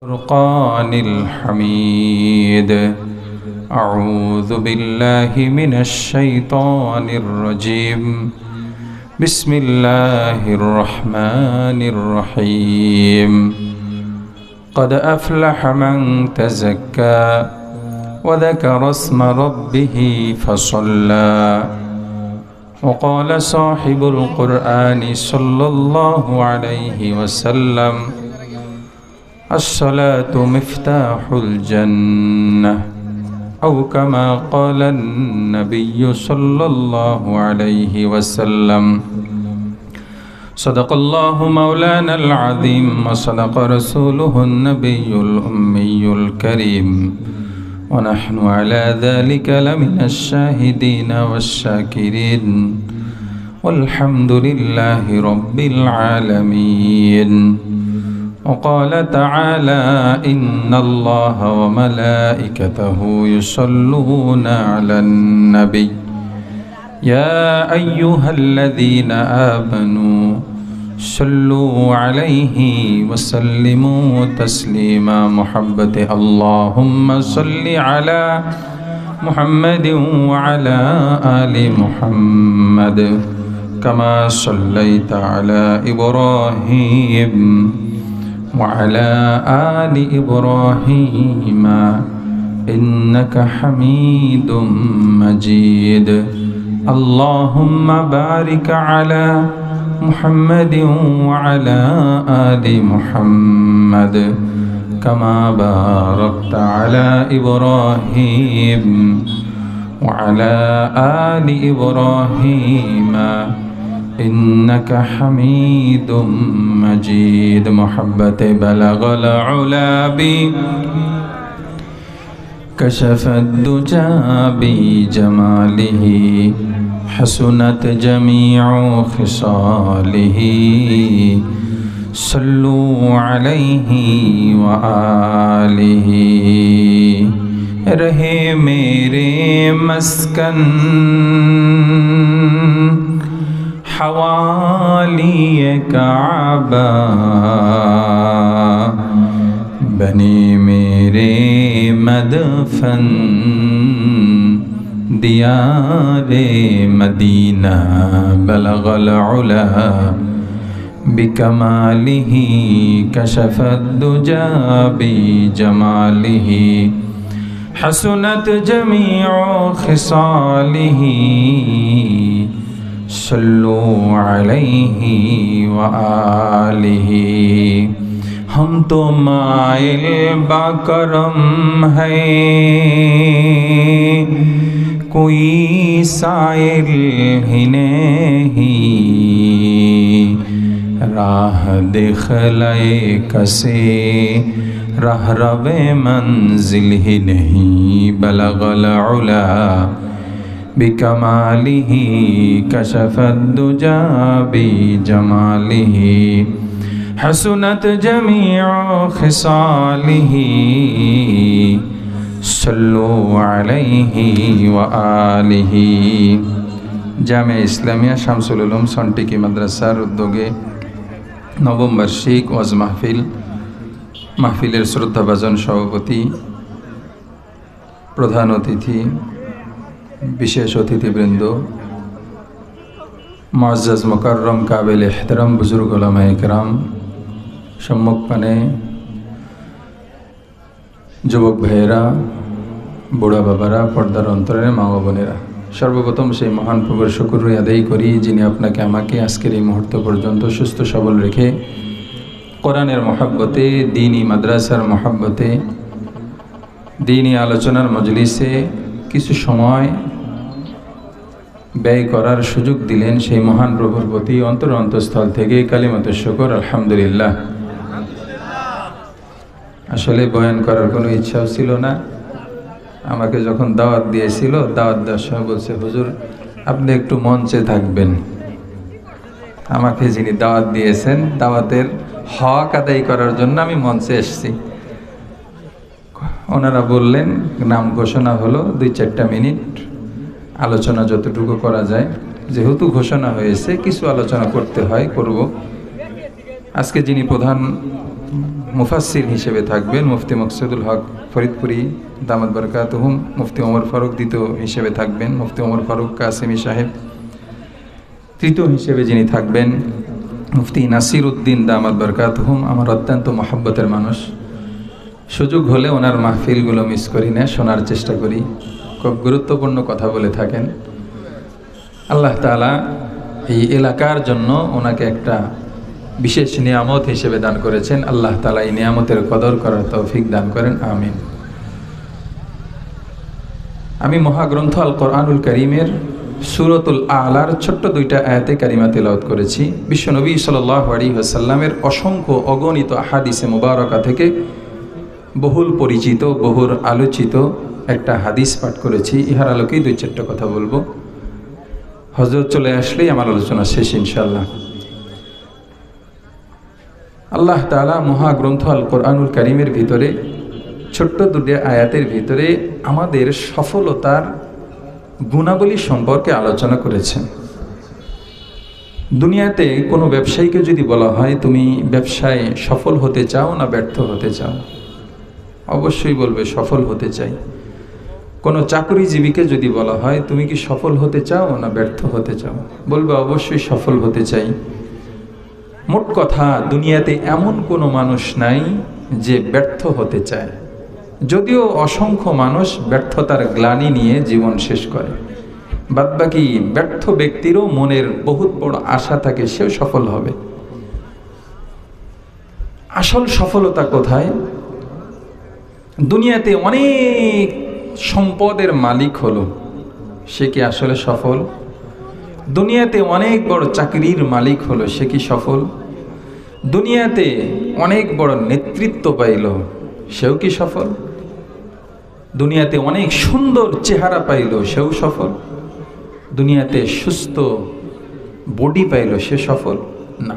الفرقان الحميد. أعوذ بالله من الشيطان الرجيم. بسم الله الرحمن الرحيم. قد أفلح من تزكى وذكر اسم ربه فصلى. وقال صاحب القرآن صلى الله عليه وسلم: الصلاة مفتاح الجنة، أو كما قال النبي صلى الله عليه وسلم. صدق الله مولانا العظيم، وصدق رسوله النبي الأمي الكريم، ونحن على ذلك لمن الشاهدين والشاكرين، والحمد لله رب العالمين. وقال تعالى: إن الله وملائكته يصلون على النبي يا أيها الذين آمنوا صلوا عليه وسلموا تسليما. محبة اللهم صل على محمد وعلى آل محمد كما صليت على إبراهيم وعلى آل إبراهيم إنك حميد مجيد. اللهم بارك على محمد وعلى آل محمد كما باركت على إبراهيم وعلى آل إبراهيم إنك حميد مجيد. محبة بلغ العلا بي، كشف الدجى بجماله، حسنت جميع خصاله. صلوا عليه وآله. रहे मेरे मस्कन हवाली काबा, बने मेरे मदफन दियारे मदीना। बलगल उला बिकमालिही, कशफत दुजा बिजमालिही, हसनत जमीउ खिसालिही। सल्लु अलैहि व आलिहि। हम तो माइल बाकरम है, कोई साइल ही नहीं। राह दिखलाए कसे, राह रवे मंजिल ही नहीं। बलगल उला बिकमालिही, कशफत दुजा बिजमालिही, हसनत जमीउ खिसालिही। सल्लु अलैहि व आलिहि। জামিয়া ইসলামিয়া শামসুল উলুম সন্টিকি মাদ্রাসার উদ্যোগে নবম বার্ষিক ওয়াজ মাহফিলের শ্রদ্ধাভাজন সভাপতি, প্রধান অতিথি, বিশেষ অতিথিবৃন্দ, মুআজ্জাজ মুকাররম কাবিল ইহতিরাম বুজুর্গ উলামায়ে কেরাম, সম্মুখপানে যুবক ভাইয়েরা, বুড়া বাবারা, পর্দার অন্তরের মা ও বোনেরা, সর্বপ্রথম সেই মহান প্রভুর শুকর আদায় করি যিনি আপনাকে আমাকে আজকের এই মুহূর্ত পর্যন্ত সুস্থ সবল রেখে কোরআনের মহব্বতে, দ্বীনি মাদ্রাসার মহব্বতে, দ্বীনি আলোচনার মজলিসে কিছু সময় ব্যয় করার সুযোগ দিলেন। সেই মহান প্রভুর প্রতি অন্তঃস্থল থেকে কালিমাত শুকর, আলহামদুলিল্লাহ। আসলে বয়ান করার কোনো ইচ্ছাও ছিল না। আমাকে যখন দাওয়াত দিয়েছিল, দাওয়াত দেওয়ার সময় বলছে, হুজুর আপনি একটু মঞ্চে থাকবেন। আমাকে যিনি দাওয়াত দিয়েছেন, দাওয়াতের হক আদায় করার জন্য আমি মঞ্চে এসেছি। ওনারা বললেন, নাম ঘোষণা হলো, 2-4টা মিনিট আলোচনা যতটুকু করা যায়, যেহেতু ঘোষণা হয়েছে কিছু আলোচনা করতে হয়, করব। আজকে যিনি প্রধান মুফাসসির হিসেবে থাকবেন মুফতি মকসুদুল হক ফরিদপুরি দামাত বরকাতুহুম। মুফতি ওমর ফারুক দ্বিতীয় হিসেবে থাকবেন। মুফতি ওমর ফারুক কাসেমি সাহেব তৃতীয় হিসেবে যিনি থাকবেন মুফতি নাসির উদ্দিন দামাত বরকাতুহুম। আমার অত্যন্ত মহব্বতের মানুষ, সুযোগ হলে ওনার মাহফিলগুলো মিস করি না, শোনার চেষ্টা করি। খুব গুরুত্বপূর্ণ কথা বলে থাকেন। আল্লাহ তাআলা এই এলাকার জন্য ওনাকে একটা বিশেষ নিয়ামত হিসেবে দান করেছেন। আল্লাহ তাআলা এই নিয়ামতের কদর করার তৌফিক দান করেন, আমিন। আমি মহাগ্রন্থ আল কোরআনুল কারীমের সূরাতুল আলার ছোট্ট দুইটা আয়াতে কারিমা তেলাওয়াত করেছি। বিশ্বনবী সাল্লাল্লাহু আলাইহি ওয়াসাল্লামের অসংখ্য অগণিত হাদিসে মুবারাকা থেকে বহুল পরিচিত, বহুল আলোচিত একটা হাদিস পাঠ করেছি। ইহার আলোকেই দুই চারটা কথা বলবো। হযরত চলে আসলেই আমার আলোচনা শেষ ইনশাআল্লাহ। আল্লাহ তাআলা মহাগ্রন্থ আল কোরআনুল কারীমের ভিতরে ছোট্ট দুটি আয়াতের ভিতরে আমাদের সফলতার গুণাবলী সম্পর্কে আলোচনা করেছেন। দুনিয়াতে কোনো ব্যবসায়ীকে যদি বলা হয় তুমি ব্যবসায় সফল হতে চাও না ব্যর্থ হতে চাও, অবশ্যই বলবে সফল হতে চাই। কোনো চাকরিজীবীকে যদি বলা হয় তুমি কি সফল হতে চাও না ব্যর্থ হতে চাও, বলবে অবশ্যই সফল হতে চাই। মোট কথা, দুনিয়াতে এমন কোনো মানুষ নাই যে ব্যর্থ হতে চায়, যদিও অসংখ্য মানুষ ব্যর্থতার গ্লানি নিয়ে জীবন শেষ করে। বাদবাকি ব্যর্থ ব্যক্তিরও মনের বহুত বড় আশা থাকে সেও সফল হবে। আসল সফলতা কোথায়? দুনিয়াতে অনেক সম্পদের মালিক হলো, সে কি আসলে সফল? দুনিয়াতে অনেক বড় চাকরির মালিক হলো, সে কি সফল? দুনিয়াতে অনেক বড় নেতৃত্ব পাইল, সেও কি সফল? দুনিয়াতে অনেক সুন্দর চেহারা পাইল, সেও সফল? দুনিয়াতে সুস্থ বডি পাইল, সে সফল না।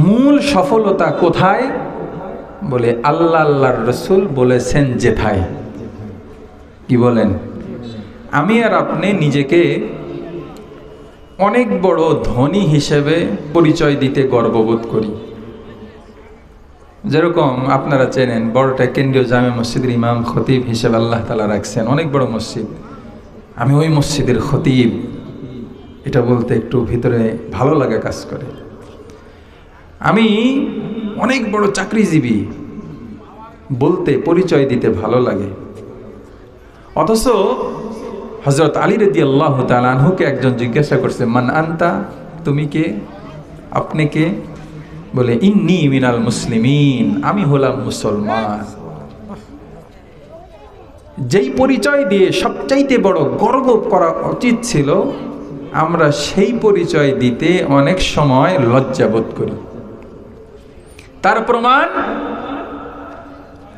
মূল সফলতা কোথায়? বলে আল্লাহর রাসূল বলেছেন যেথায়। কি বলেন? আমি আর আপনি নিজেকে অনেক বড় ধনী হিসেবে পরিচয় দিতে গর্ববোধ করি। যেরকম আপনারা চেনেন, বড়টা কেন্দ্রীয় জামে মসজিদের ইমাম খতিব হিসেবে আল্লাহ তাআলা রাখছেন, অনেক বড় মসজিদ। আমি ওই মসজিদের খতিব, এটা বলতে একটু ভিতরে ভালো লাগা কাজ করে। আমি অনেক বড় চাকরিজীবী বলতে, পরিচয় দিতে ভালো লাগে। অথচ হযরত আলী রাদিয়াল্লাহু তাআলা আনহুকে একজন জিজ্ঞাসা করছে, মান আনতা, তুমি কে, আপনি কে? বলে ইন্নী মিনাল মুসলিমিন, আমি হলাম মুসলমান। যেই পরিচয় দিয়ে সবচাইতে বড় গর্ব করা উচিত ছিল, আমরা সেই পরিচয় দিতে অনেক সময় লজ্জাবোধ করি। তার প্রমাণ,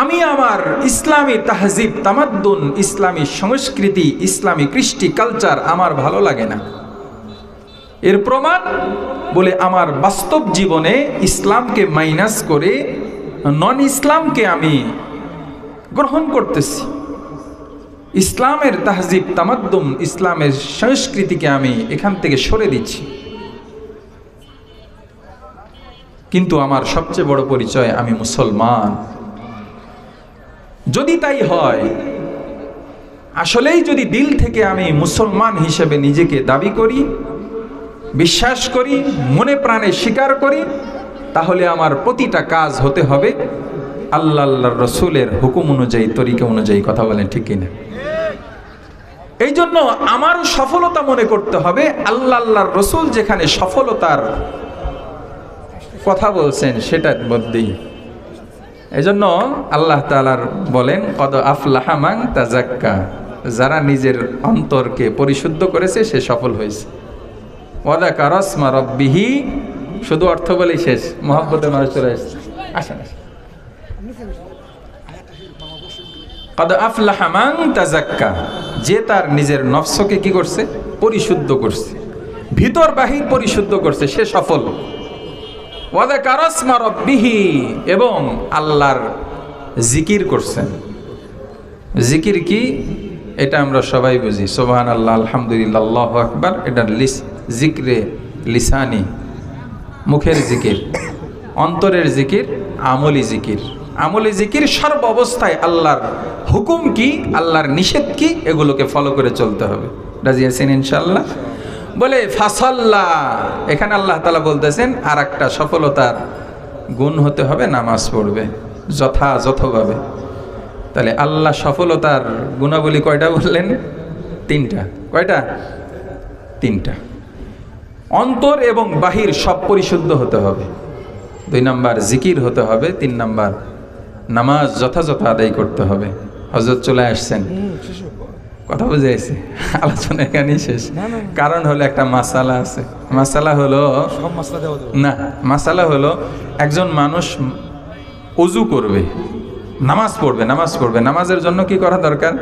আমি আমার ইসলামী তাহজিব তামাদ্দুন, ইসলামী সংস্কৃতি, ইসলামী কৃষ্টি কালচার আমার ভালো লাগে না। এর প্রমাণ বলে আমার বাস্তব জীবনে ইসলামকে মাইনাস করে নন ইসলামকে আমি গ্রহণ করতেছি। ইসলামের তাহজিব তামাদ্দুন, ইসলামের সংস্কৃতিকে আমি এখান থেকে সরে দিচ্ছি। কিন্তু আমার সবচেয়ে বড় পরিচয় আমি মুসলমান। যদি তাই হয়, আসলেই যদি দিল থেকে আমি মুসলমান হিসেবে নিজেকে দাবি করি, বিশ্বাস করি, মনে প্রাণে স্বীকার করি, তাহলে আমার প্রতিটা কাজ হতে হবে আল্লাহর রাসূলের হুকুম অনুযায়ী, তরিকা অনুযায়ী। কথা বলেন ঠিক কিনা? এই জন্য আমারও সফলতা মনে করতে হবে আল্লাহর রাসূল যেখানে সফলতার কথা বলছেন সেটার মধ্যেই। এজন্য আল্লাহ তাআলার বলেন, কদ আফলাহা মান তাযাক্কা, যারা নিজের অন্তরকে পরিশুদ্ধ করেছে সে সফল হয়েছে। ওয়া যাকারা ইসমা রাব্বিহি, শুধু অর্থ বলেই শেষ। মহব্বতের মানুষ চলে আসছে, আসেন আসেন। কদ আফলাহা মান তাযাক্কা, যে তার নিজের নফসকে কি করছে? পরিশুদ্ধ করছে, ভিতর বাহির পরিশুদ্ধ করছে, সে সফল। ওয়া যাকারা ইসমা রাব্বিহি, এবং আল্লাহর জিকির করছেন। জিকির কি? এটা আমরা সবাই বুঝি, সুবহানাল্লাহ, আলহামদুলিল্লাহ, আল্লাহু আকবার। এটা জিক্রে লিসানি, মুখের জিকির। অন্তরের জিকির আমলি জিকির। আমলি জিকির সর্ব অবস্থায় আল্লাহর হুকুম কি, আল্লাহর নিষেধ কি, এগুলোকে ফলো করে চলতে হবে। রাজি আছেন ইনশাআল্লাহ? বলে ফাসাল্লা, এখানে আল্লাহ তাআলা বলতেছেন আর একটা সফলতার গুণ হতে হবে, নামাজ পড়বে যথাযথভাবে। তাহলে আল্লাহ সফলতার গুণাবলী কয়টা বললেন? তিনটা। কয়টা? তিনটা। অন্তর এবং বাহির সব পরিশুদ্ধ হতে হবে, 2 নাম্বার জিকির হতে হবে, 3 নাম্বার নামাজ যথাযথ আদায় করতে হবে। হযরত চলে আসছেন, কথা বুঝে আসছে, আলোচনা এখানেই শেষ। কারণ হলো একটা মাসালা আছে। মাসালা হলো না, মাসালা হলো একজন মানুষ ওযু করবে, নামাজ পড়বে, নামাজের জন্য কি করা দরকার?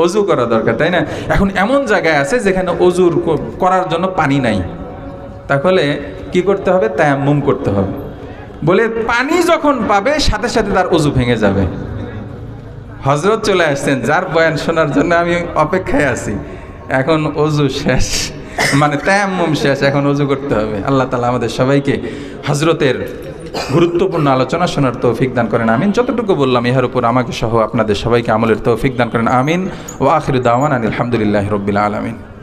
ওযু করা দরকার, তাই না? এখন এমন জায়গায় আছে যেখানে ওযুর করার জন্য পানি নাই, তাহলে কি করতে হবে? তায়াম্মুম করতে হবে। বলে পানি যখন পাবে সাথে সাথে তার ওযু ভেঙে যাবে। হযরত চলে আসছেন, যার বয়ান শোনার জন্য আমি অপেক্ষায় আছি। এখন ওযু শেষ, মানে তায়াম্মুম শেষ, এখন ওযু করতে হবে। আল্লাহ তাআলা আমাদের সবাইকে হযরতের গুরুত্বপূর্ণ আলোচনা শোনার তৌফিক দান করেন, আমিন। যতটুকু বললাম ইহার উপর আমাকে সহ আপনাদের সবাইকে আমলের তৌফিক দান করেন, আমিন। ওয়া আখিরু দাওয়ানা আলহামদুলিল্লাহি রাব্বিল আলামিন।